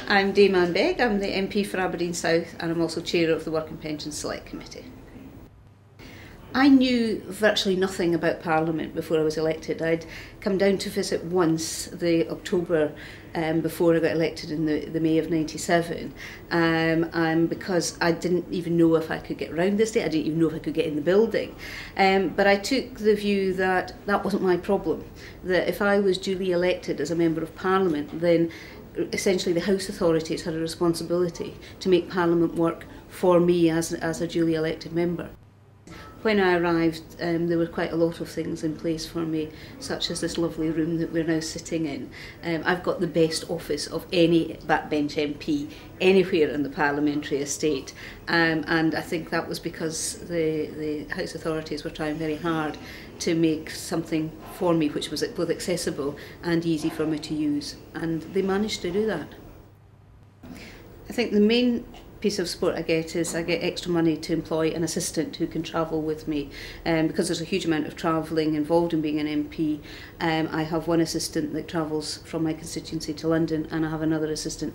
I'm Anne Begg, I'm the MP for Aberdeen South and I'm also Chair of the Work and Pensions Select Committee. I knew virtually nothing about Parliament before I was elected. I'd come down to visit once the October before I got elected in the May of '97, because I didn't even know if I could get around this day, I didn't even know if I could get in the building. But I took the view that that wasn't my problem, that if I was duly elected as a Member of Parliament, then essentially the House authorities had a responsibility to make Parliament work for me as a duly elected member. When I arrived, there were quite a lot of things in place for me, such as this lovely room that we're now sitting in. I've got the best office of any backbench MP anywhere in the parliamentary estate, and I think that was because the House authorities were trying very hard to make something for me which was both accessible and easy for me to use, and they managed to do that. I think the main piece of support I get is I get extra money to employ an assistant who can travel with me, because there's a huge amount of travelling involved in being an MP. I have one assistant that travels from my constituency to London, and I have another assistant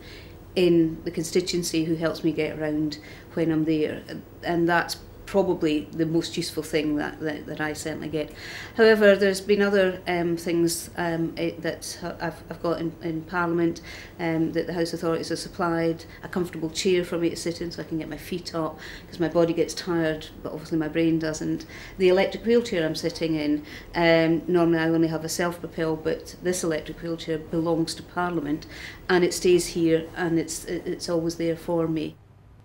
in the constituency who helps me get around when I'm there, and that's probably the most useful thing that I certainly get. However, there's been other things that I've got in Parliament that the House authorities have supplied. A comfortable chair for me to sit in so I can get my feet up, because my body gets tired, but obviously my brain doesn't. The electric wheelchair I'm sitting in, normally I only have a self-propel, but this electric wheelchair belongs to Parliament, and it stays here, and it's always there for me.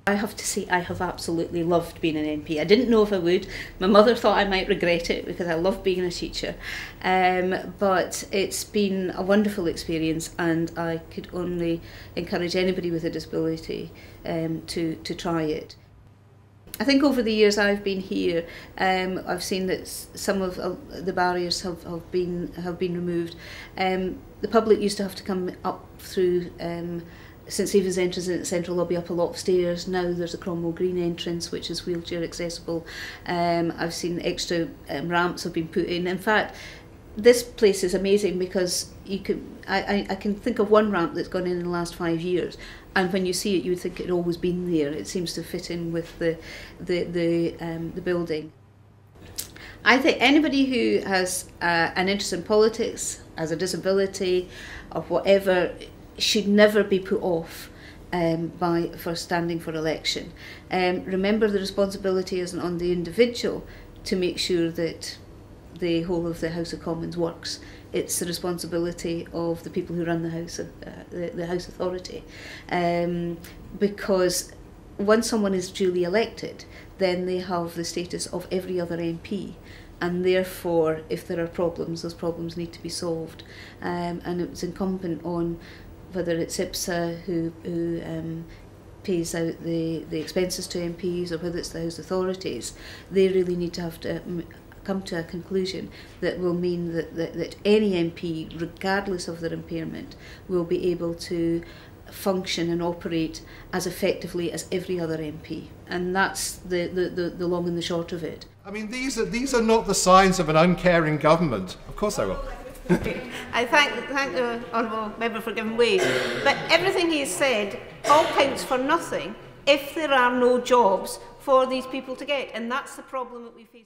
I have to say I have absolutely loved being an MP. I didn't know if I would. My mother thought I might regret it because I love being a teacher. But it's been a wonderful experience, and I could only encourage anybody with a disability to try it. I think over the years I've been here, I've seen that some of the barriers have been removed. The public used to have to come up through St Stephen's entrance in the central lobby, up a lot of stairs. Now there's a Cromwell Green entrance which is wheelchair accessible. I've seen extra ramps have been put in. In fact, this place is amazing because I can think of one ramp that's gone in the last 5 years, and when you see it you would think it had always been there. It seems to fit in with the building. I think anybody who has an interest in politics, has a disability or whatever, should never be put off for standing for election. Remember, the responsibility isn't on the individual to make sure that the whole of the House of Commons works. It's the responsibility of the people who run the House, the House Authority. Because once someone is duly elected, then they have the status of every other MP. And therefore, if there are problems, those problems need to be solved. And it's incumbent on whether it's IPSA who pays out the expenses to MPs, or whether it's the House authorities, they really need to have to come to a conclusion that will mean that any MP, regardless of their impairment, will be able to function and operate as effectively as every other MP. And that's the long and the short of it. I mean, these are not the signs of an uncaring government. Of course I will. I thank the Honourable Member for giving way, but everything he has said all counts for nothing if there are no jobs for these people to get, and that's the problem that we face.